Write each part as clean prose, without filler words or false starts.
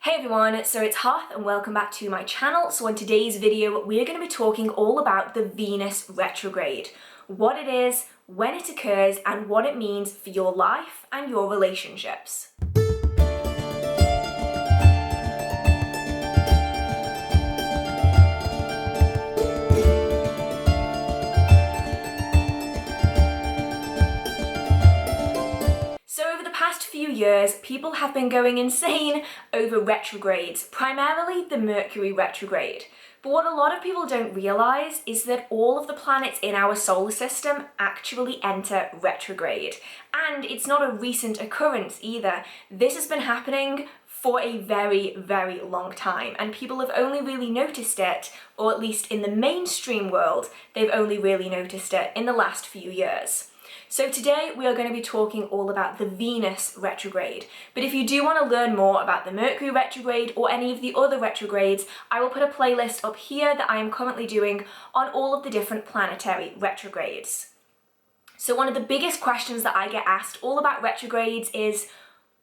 Hey everyone, so it's Hearth and welcome back to my channel. So in today's video, we're going to be talking all about the Venus retrograde, what it is, when it occurs, and what it means for your life and your relationships. Few years, people have been going insane over retrogrades, primarily the Mercury retrograde. But what a lot of people don't realise is that all of the planets in our solar system actually enter retrograde. And it's not a recent occurrence either. This has been happening for a very, very long time, and people have only really noticed it, or at least in the mainstream world, they've only really noticed it in the last few years. So today we are going to be talking all about the Venus retrograde. But if you do want to learn more about the Mercury retrograde or any of the other retrogrades, I will put a playlist up here that I am currently doing on all of the different planetary retrogrades. So one of the biggest questions that I get asked all about retrogrades is,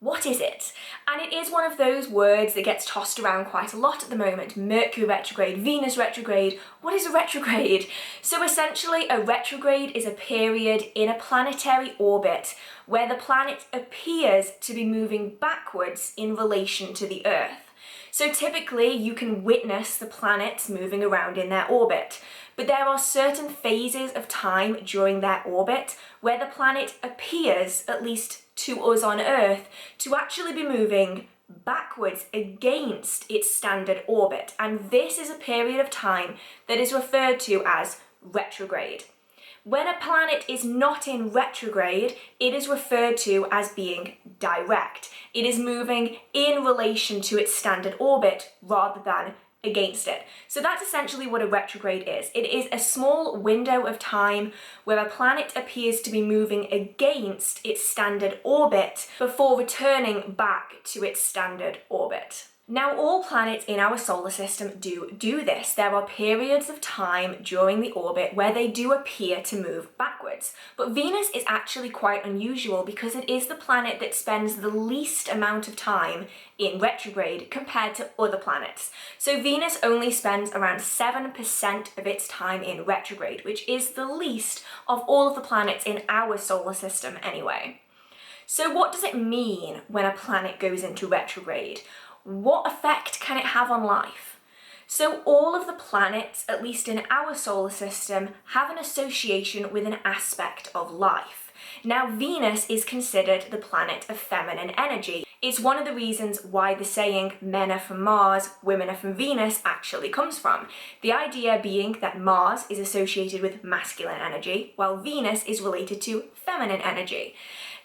what is it? And it is one of those words that gets tossed around quite a lot at the moment. Mercury retrograde, Venus retrograde, what is a retrograde? So essentially a retrograde is a period in a planetary orbit where the planet appears to be moving backwards in relation to the Earth. So typically you can witness the planets moving around in their orbit, but there are certain phases of time during their orbit where the planet appears, at least to us on Earth, to actually be moving backwards against its standard orbit. And this is a period of time that is referred to as retrograde. When a planet is not in retrograde, it is referred to as being direct. It is moving in relation to its standard orbit rather than against it. So that's essentially what a retrograde is. It is a small window of time where a planet appears to be moving against its standard orbit before returning back to its standard orbit. Now, all planets in our solar system do this. There are periods of time during the orbit where they do appear to move backwards. But Venus is actually quite unusual because it is the planet that spends the least amount of time in retrograde compared to other planets. So Venus only spends around 7% of its time in retrograde, which is the least of all of the planets in our solar system anyway. So what does it mean when a planet goes into retrograde? What effect can it have on life? So all of the planets, at least in our solar system, have an association with an aspect of life. Now, Venus is considered the planet of feminine energy. It's one of the reasons why the saying, men are from Mars, women are from Venus, actually comes from. The idea being that Mars is associated with masculine energy, while Venus is related to feminine energy.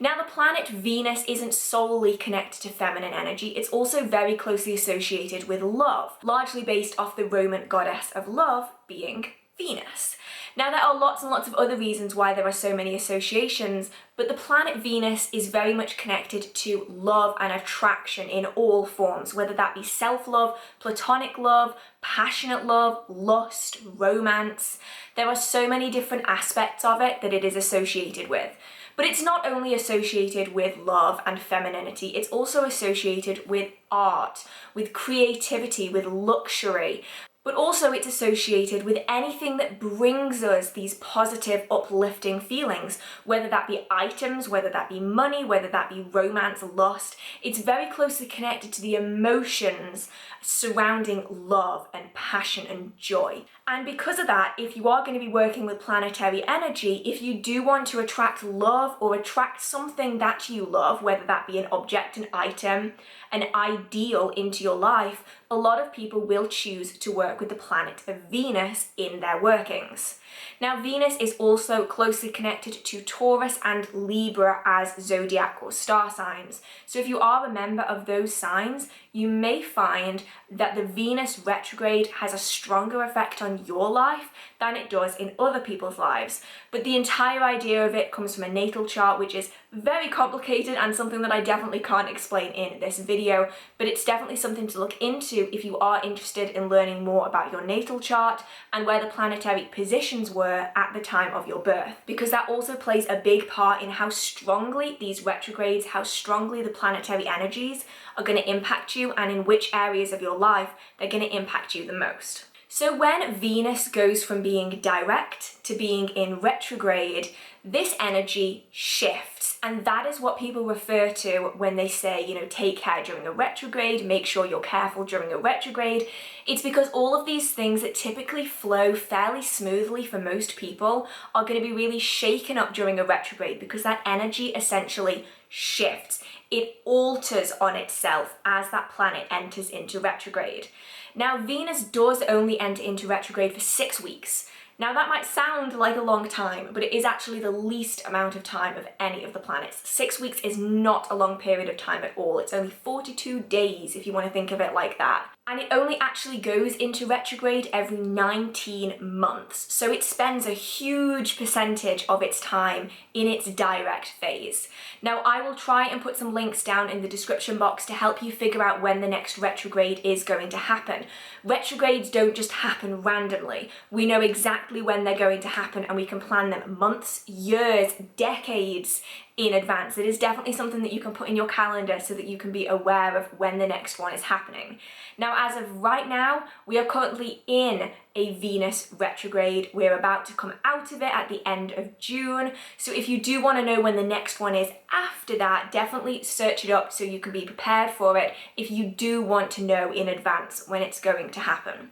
Now, the planet Venus isn't solely connected to feminine energy, it's also very closely associated with love, largely based off the Roman goddess of love being Venus. Now, there are lots and lots of other reasons why there are so many associations, but the planet Venus is very much connected to love and attraction in all forms, whether that be self-love, platonic love, passionate love, lust, romance. There are so many different aspects of it that it is associated with. But it's not only associated with love and femininity, it's also associated with art, with creativity, with luxury. But also it's associated with anything that brings us these positive, uplifting feelings, whether that be items, whether that be money, whether that be romance, lust. It's very closely connected to the emotions surrounding love and passion and joy. And because of that, if you are going to be working with planetary energy, if you do want to attract love or attract something that you love, whether that be an object, an item, an ideal into your life, a lot of people will choose to work with the planet of Venus in their workings. Now, Venus is also closely connected to Taurus and Libra as zodiac or star signs. So if you are a member of those signs, you may find that the Venus retrograde has a stronger effect on your life than it does in other people's lives. But the entire idea of it comes from a natal chart, which is very complicated and something that I definitely can't explain in this video, but it's definitely something to look into if you are interested in learning more about your natal chart and where the planetary positions were at the time of your birth, because that also plays a big part in how strongly these retrogrades, how strongly the planetary energies are going to impact you and in which areas of your life they're going to impact you the most. So when Venus goes from being direct to being in retrograde, this energy shifts, and that is what people refer to when they say, take care during a retrograde, make sure you're careful during a retrograde. It's because all of these things that typically flow fairly smoothly for most people are going to be really shaken up during a retrograde, because that energy essentially shifts. It alters on itself as that planet enters into retrograde. Now, Venus does only enter into retrograde for 6 weeks. Now, that might sound like a long time, but it is actually the least amount of time of any of the planets. 6 weeks is not a long period of time at all. It's only 42 days, if you want to think of it like that. And it only actually goes into retrograde every 19 months. So it spends a huge percentage of its time in its direct phase. Now, I will try and put some links down in the description box to help you figure out when the next retrograde is going to happen. Retrogrades don't just happen randomly. We know exactly when they're going to happen, and we can plan them months, years, decades in advance. It is definitely something that you can put in your calendar so that you can be aware of when the next one is happening. Now, as of right now, we are currently in a Venus retrograde. We're about to come out of it at the end of June. So if you do want to know when the next one is after that, definitely search it up so you can be prepared for it if you do want to know in advance when it's going to happen.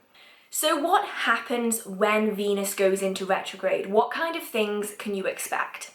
So what happens when Venus goes into retrograde? What kind of things can you expect?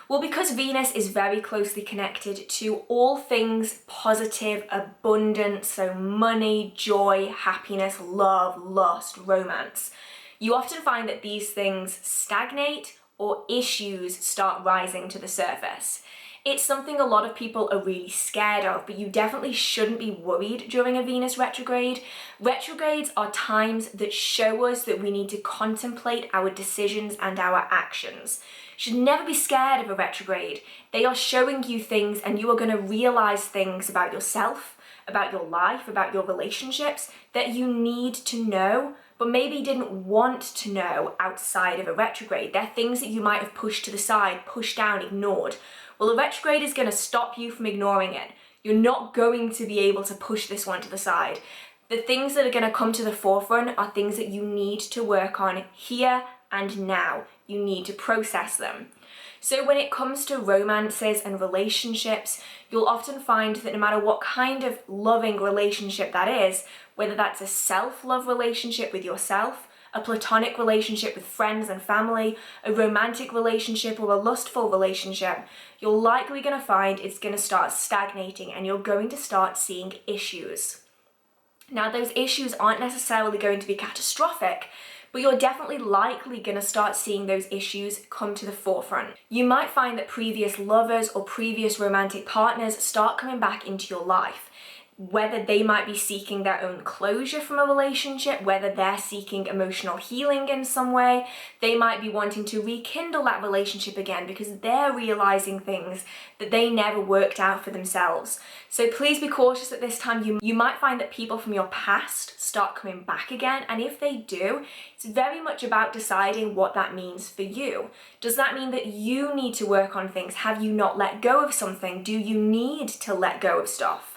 Well, because Venus is very closely connected to all things positive, abundant, so money, joy, happiness, love, lust, romance, you often find that these things stagnate or issues start rising to the surface. It's something a lot of people are really scared of, but you definitely shouldn't be worried during a Venus retrograde. Retrogrades are times that show us that we need to contemplate our decisions and our actions. You should never be scared of a retrograde. They are showing you things, and you are going to realize things about yourself, about your life, about your relationships that you need to know, but maybe didn't want to know outside of a retrograde. They're things that you might have pushed to the side, pushed down, ignored. Well, a retrograde is going to stop you from ignoring it. You're not going to be able to push this one to the side. The things that are going to come to the forefront are things that you need to work on here and now. You need to process them. So when it comes to romances and relationships, you'll often find that no matter what kind of loving relationship that is, whether that's a self-love relationship with yourself, a platonic relationship with friends and family, a romantic relationship, or a lustful relationship, you're likely going to find it's going to start stagnating, and you're going to start seeing issues. Now, those issues aren't necessarily going to be catastrophic, but you're definitely likely going to start seeing those issues come to the forefront. You might find that previous lovers or previous romantic partners start coming back into your life. Whether they might be seeking their own closure from a relationship, whether they're seeking emotional healing in some way, they might be wanting to rekindle that relationship again because they're realizing things that they never worked out for themselves. So please be cautious at this time. You might find that people from your past start coming back again, and if they do, it's very much about deciding what that means for you. Does that mean that you need to work on things? Have you not let go of something? Do you need to let go of stuff?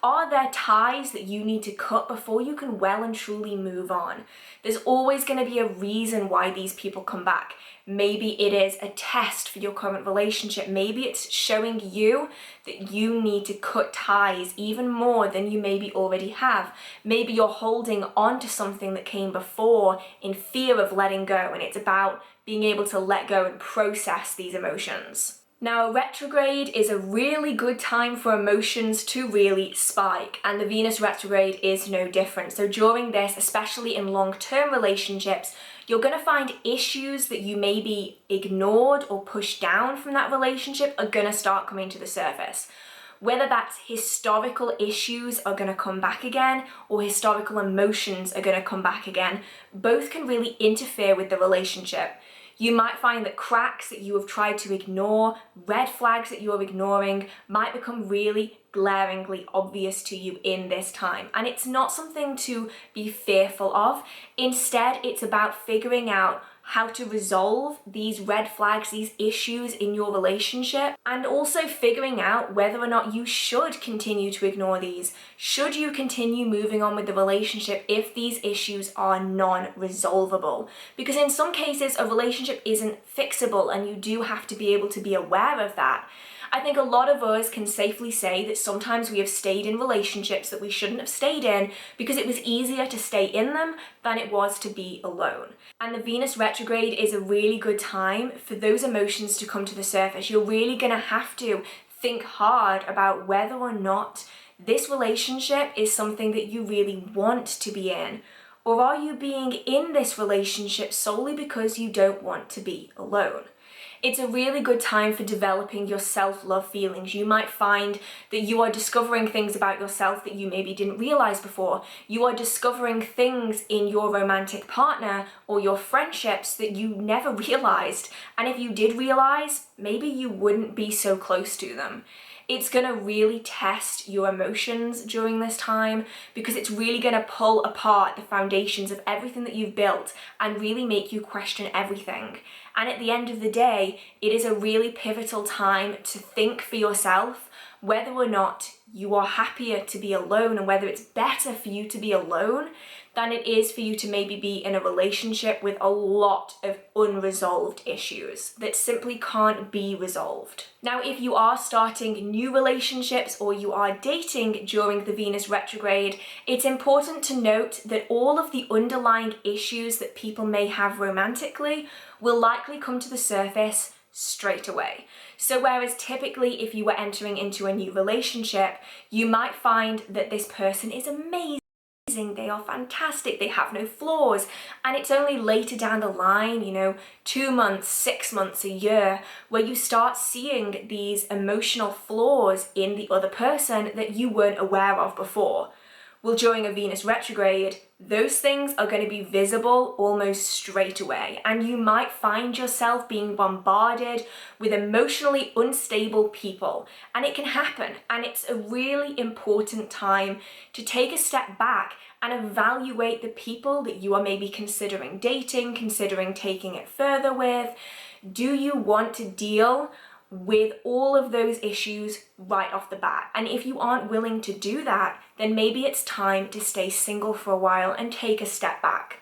Are there ties that you need to cut before you can well and truly move on? There's always going to be a reason why these people come back. Maybe it is a test for your current relationship. Maybe it's showing you that you need to cut ties even more than you maybe already have. Maybe you're holding on to something that came before in fear of letting go, and it's about being able to let go and process these emotions. Now, retrograde is a really good time for emotions to really spike, and the Venus retrograde is no different. So during this, especially in long-term relationships, you're going to find issues that you maybe ignored or pushed down from that relationship are going to start coming to the surface. Whether that's historical issues are going to come back again, or historical emotions are going to come back again, both can really interfere with the relationship. You might find that cracks that you have tried to ignore, red flags that you're ignoring, might become really glaringly obvious to you in this time. And it's not something to be fearful of. Instead, it's about figuring out how to resolve these red flags, these issues in your relationship, and also figuring out whether or not you should continue to ignore these. Should you continue moving on with the relationship if these issues are non-resolvable? Because in some cases, a relationship isn't fixable, and you do have to be able to be aware of that. I think a lot of us can safely say that sometimes we have stayed in relationships that we shouldn't have stayed in because it was easier to stay in them than it was to be alone. And the Venus retrograde is a really good time for those emotions to come to the surface. You're really going to have to think hard about whether or not this relationship is something that you really want to be in. Or are you being in this relationship solely because you don't want to be alone? It's a really good time for developing your self-love feelings. You might find that you are discovering things about yourself that you maybe didn't realize before. You are discovering things in your romantic partner or your friendships that you never realized. And if you did realize, maybe you wouldn't be so close to them. It's going to really test your emotions during this time because it's really going to pull apart the foundations of everything that you've built and really make you question everything. And at the end of the day, it is a really pivotal time to think for yourself whether or not you are happier to be alone and whether it's better for you to be alone than it is for you to maybe be in a relationship with a lot of unresolved issues that simply can't be resolved. Now, if you are starting new relationships or you are dating during the Venus retrograde, it's important to note that all of the underlying issues that people may have romantically will likely come to the surface straight away. So whereas typically if you were entering into a new relationship, you might find that this person is amazing, they are fantastic, they have no flaws, and it's only later down the line, 2 months, 6 months, a year, where you start seeing these emotional flaws in the other person that you weren't aware of before. Well, during a Venus retrograde, those things are going to be visible almost straight away, and you might find yourself being bombarded with emotionally unstable people, and it can happen, and it's a really important time to take a step back and evaluate the people that you are maybe considering dating, considering taking it further with. Do you want to deal with all of those issues right off the bat? And if you aren't willing to do that, then maybe it's time to stay single for a while and take a step back.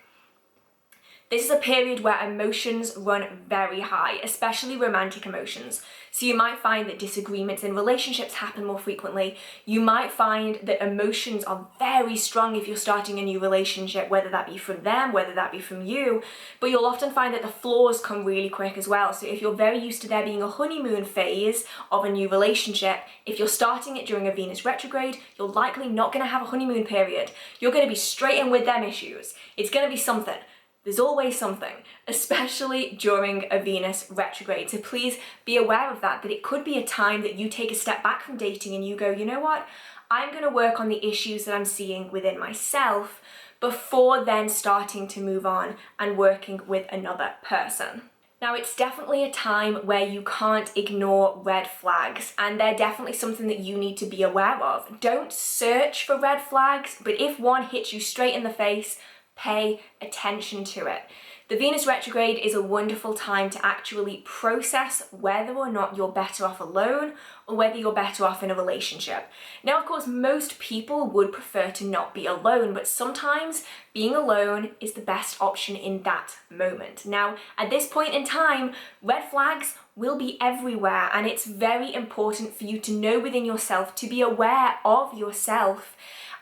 This is a period where emotions run very high, especially romantic emotions. So you might find that disagreements in relationships happen more frequently. You might find that emotions are very strong if you're starting a new relationship, whether that be from them, whether that be from you. But you'll often find that the flaws come really quick as well. So if you're very used to there being a honeymoon phase of a new relationship, if you're starting it during a Venus retrograde, you're likely not going to have a honeymoon period. You're going to be straight in with them issues. It's going to be something. There's always something, especially during a Venus retrograde. So please be aware of that it could be a time that you take a step back from dating and you go, you know what? I'm going to work on the issues that I'm seeing within myself before then starting to move on and working with another person. Now, it's definitely a time where you can't ignore red flags, and they're definitely something that you need to be aware of. Don't search for red flags, but if one hits you straight in the face, pay attention to it. The Venus retrograde is a wonderful time to actually process whether or not you're better off alone or whether you're better off in a relationship. Now, of course, most people would prefer to not be alone, but sometimes being alone is the best option in that moment. Now, at this point in time, red flags will be everywhere, and it's very important for you to know within yourself, to be aware of yourself,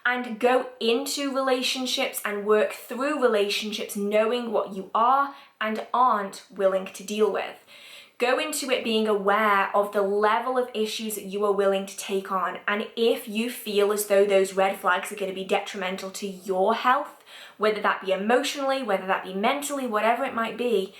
and go into relationships and work through relationships knowing what you are and aren't willing to deal with. Go into it being aware of the level of issues that you are willing to take on, and if you feel as though those red flags are going to be detrimental to your health, whether that be emotionally, whether that be mentally, whatever it might be,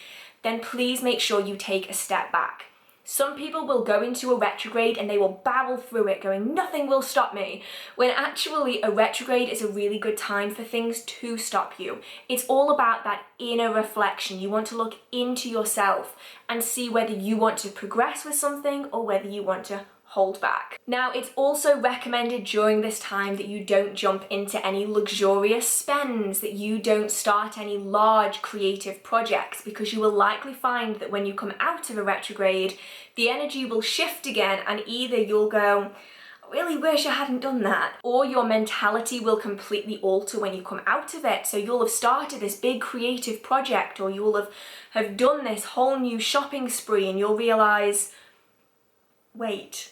then please make sure you take a step back. Some people will go into a retrograde and they will barrel through it going, nothing will stop me, when actually a retrograde is a really good time for things to stop you. It's all about that inner reflection. You want to look into yourself and see whether you want to progress with something or whether you want to hold back. Now, it's also recommended during this time that you don't jump into any luxurious spends, that you don't start any large creative projects, because you will likely find that when you come out of a retrograde, the energy will shift again, and either you'll go, I really wish I hadn't done that, or your mentality will completely alter when you come out of it. So you'll have started this big creative project, or you'll have done this whole new shopping spree, and you'll realize, wait,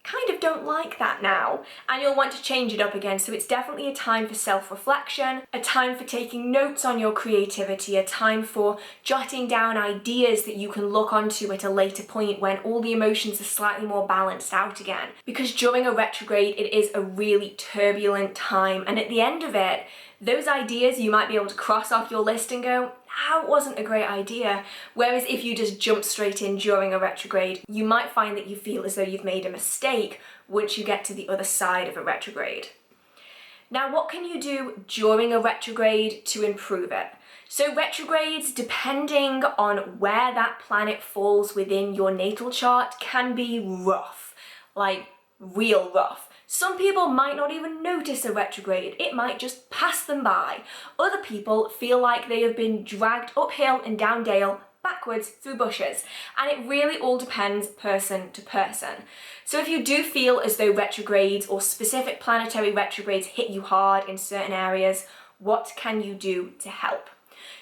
kind of don't like that now, and you'll want to change it up again. So it's definitely a time for self-reflection, a time for taking notes on your creativity, a time for jotting down ideas that you can look onto at a later point when all the emotions are slightly more balanced out again. Because during a retrograde, it is a really turbulent time, and at the end of it, those ideas you might be able to cross off your list and go, that wasn't a great idea. Whereas if you just jump straight in during a retrograde, you might find that you feel as though you've made a mistake once you get to the other side of a retrograde. Now, what can you do during a retrograde to improve it? So retrogrades, depending on where that planet falls within your natal chart, can be rough, like real rough. Some people might not even notice a retrograde, it might just pass them by. Other people feel like they have been dragged uphill and down dale, backwards through bushes, and it really all depends person to person. So if you do feel as though retrogrades or specific planetary retrogrades hit you hard in certain areas, what can you do to help?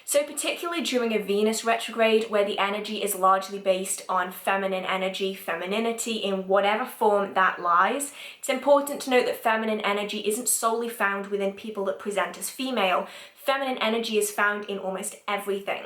So particularly during a Venus retrograde, where the energy is largely based on feminine energy, femininity in whatever form that lies, it's important to note that feminine energy isn't solely found within people that present as female. Feminine energy is found in almost everything.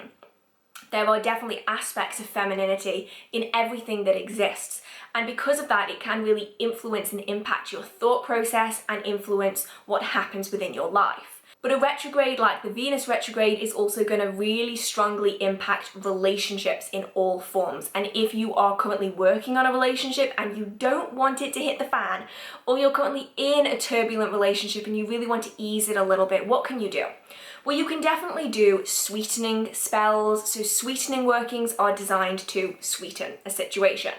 There are definitely aspects of femininity in everything that exists. And because of that, it can really influence and impact your thought process and influence what happens within your life. But a retrograde like the Venus retrograde is also going to really strongly impact relationships in all forms. And if you are currently working on a relationship and you don't want it to hit the fan, or you're currently in a turbulent relationship and you really want to ease it a little bit, what can you do? Well, you can definitely do sweetening spells. So sweetening workings are designed to sweeten a situation.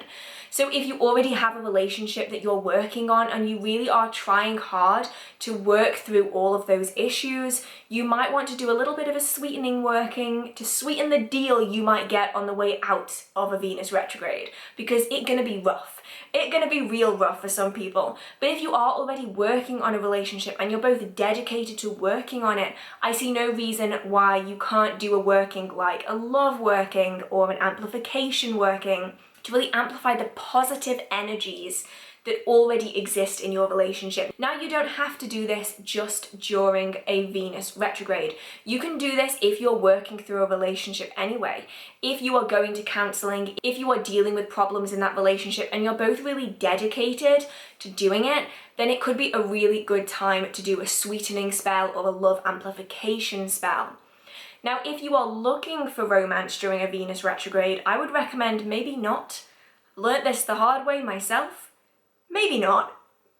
So if you already have a relationship that you're working on and you really are trying hard to work through all of those issues, you might want to do a little bit of a sweetening working to sweeten the deal you might get on the way out of a Venus retrograde, because it's going to be rough. It's going to be real rough for some people. But if you are already working on a relationship and you're both dedicated to working on it, I see no reason why you can't do a working like a love working or an amplification working to really amplify the positive energies that already exist in your relationship. Now, you don't have to do this just during a Venus retrograde. You can do this if you're working through a relationship anyway. If you are going to counseling, if you are dealing with problems in that relationship and you're both really dedicated to doing it, then it could be a really good time to do a sweetening spell or a love amplification spell. Now, if you are looking for romance during a Venus retrograde, I would recommend maybe not. Learnt this the hard way myself. Maybe not.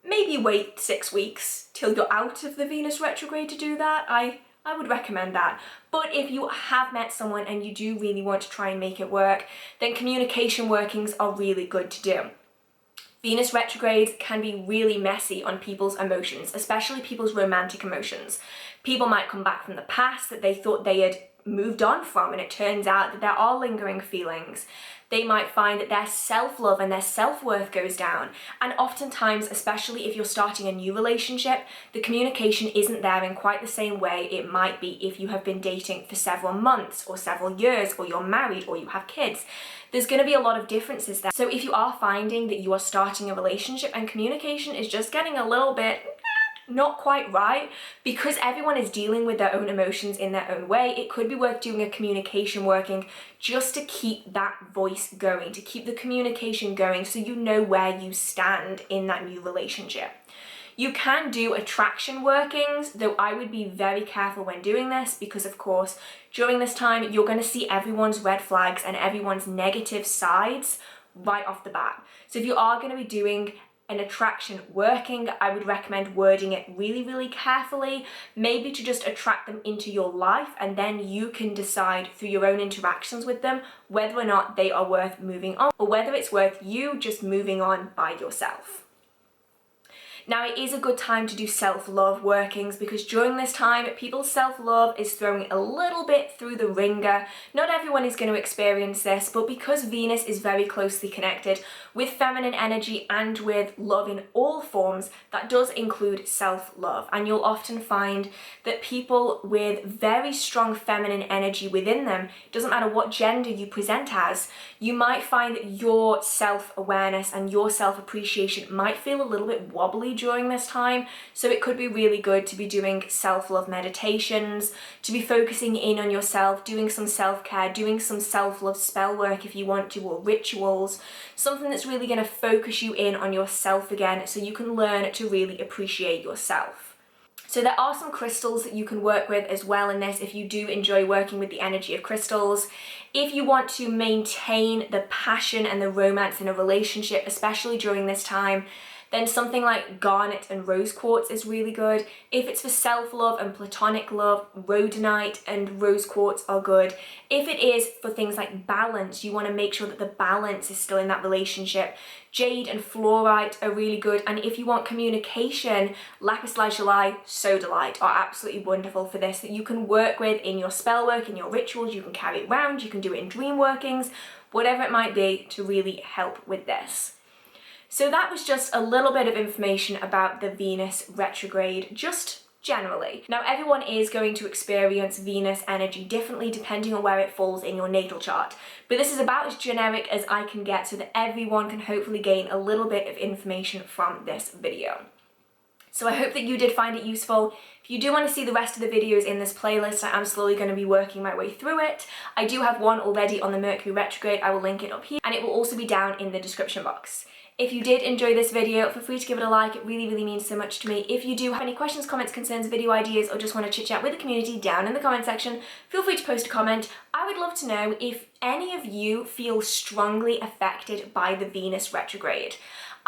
Maybe wait 6 weeks till you're out of the Venus retrograde to do that. I would recommend that. But if you have met someone and you do really want to try and make it work, then communication workings are really good to do. Venus retrogrades can be really messy on people's emotions, especially people's romantic emotions. People might come back from the past that they thought they had moved on from, and it turns out that there are lingering feelings. They might find that their self-love and their self-worth goes down. And oftentimes, especially if you're starting a new relationship, the communication isn't there in quite the same way it might be if you have been dating for several months or several years, or you're married or you have kids. There's going to be a lot of differences there. So if you are finding that you are starting a relationship and communication is just getting a little bit not quite right, because everyone is dealing with their own emotions in their own way, it could be worth doing a communication working just to keep that voice going, to keep the communication going so you know where you stand in that new relationship. You can do attraction workings, though I would be very careful when doing this, because of course during this time you're going to see everyone's red flags and everyone's negative sides right off the bat. So if you are going to be doing an attraction working, I would recommend wording it really, really carefully, maybe to just attract them into your life, and then you can decide through your own interactions with them whether or not they are worth moving on, or whether it's worth you just moving on by yourself. Now, it is a good time to do self-love workings because during this time, people's self-love is throwing a little bit through the ringer. Not everyone is going to experience this, but because Venus is very closely connected with feminine energy and with love in all forms, that does include self-love. And you'll often find that people with very strong feminine energy within them, it doesn't matter what gender you present as, you might find that your self-awareness and your self-appreciation might feel a little bit wobbly during this time. So it could be really good to be doing self-love meditations, to be focusing in on yourself, doing some self-care, doing some self-love spell work if you want to, or rituals, something that's really going to focus you in on yourself again so you can learn to really appreciate yourself. So there are some crystals that you can work with as well in this if you do enjoy working with the energy of crystals. If you want to maintain the passion and the romance in a relationship, especially during this time, then something like garnet and rose quartz is really good. If it's for self-love and platonic love, rhodonite and rose quartz are good. If it is for things like balance, you want to make sure that the balance is still in that relationship, jade and fluorite are really good. And if you want communication, lapis lazuli, sodalite are absolutely wonderful for this, that you can work with in your spell work, in your rituals. You can carry it around, you can do it in dream workings, whatever it might be, to really help with this. So that was just a little bit of information about the Venus retrograde, just generally. Now, everyone is going to experience Venus energy differently depending on where it falls in your natal chart, but this is about as generic as I can get so that everyone can hopefully gain a little bit of information from this video. So I hope that you did find it useful. If you do want to see the rest of the videos in this playlist, I am slowly going to be working my way through it. I do have one already on the Mercury retrograde. I will link it up here, and it will also be down in the description box. If you did enjoy this video, feel free to give it a like. It really, really means so much to me. If you do have any questions, comments, concerns, video ideas, or just want to chit chat with the community down in the comment section, feel free to post a comment. I would love to know if any of you feel strongly affected by the Venus retrograde.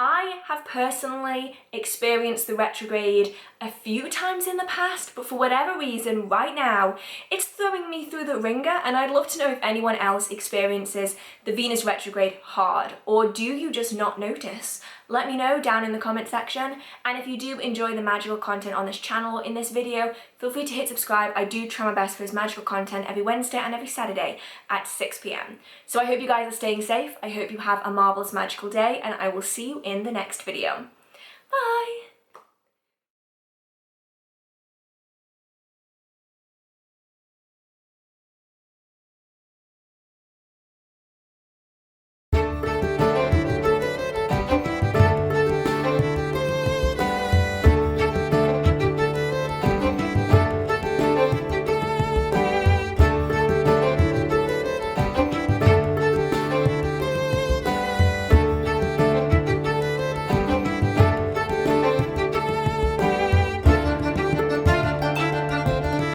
I have personally experienced the retrograde a few times in the past, but for whatever reason, right now, it's throwing me through the ringer, and I'd love to know if anyone else experiences the Venus retrograde hard, or do you just not notice? Let me know down in the comment section, and if you do enjoy the magical content on this channel or in this video, feel free to hit subscribe. I do try my best for this magical content every Wednesday and every Saturday at 6 p.m. So I hope you guys are staying safe, I hope you have a marvelous magical day, and I will see you in the next video. Bye!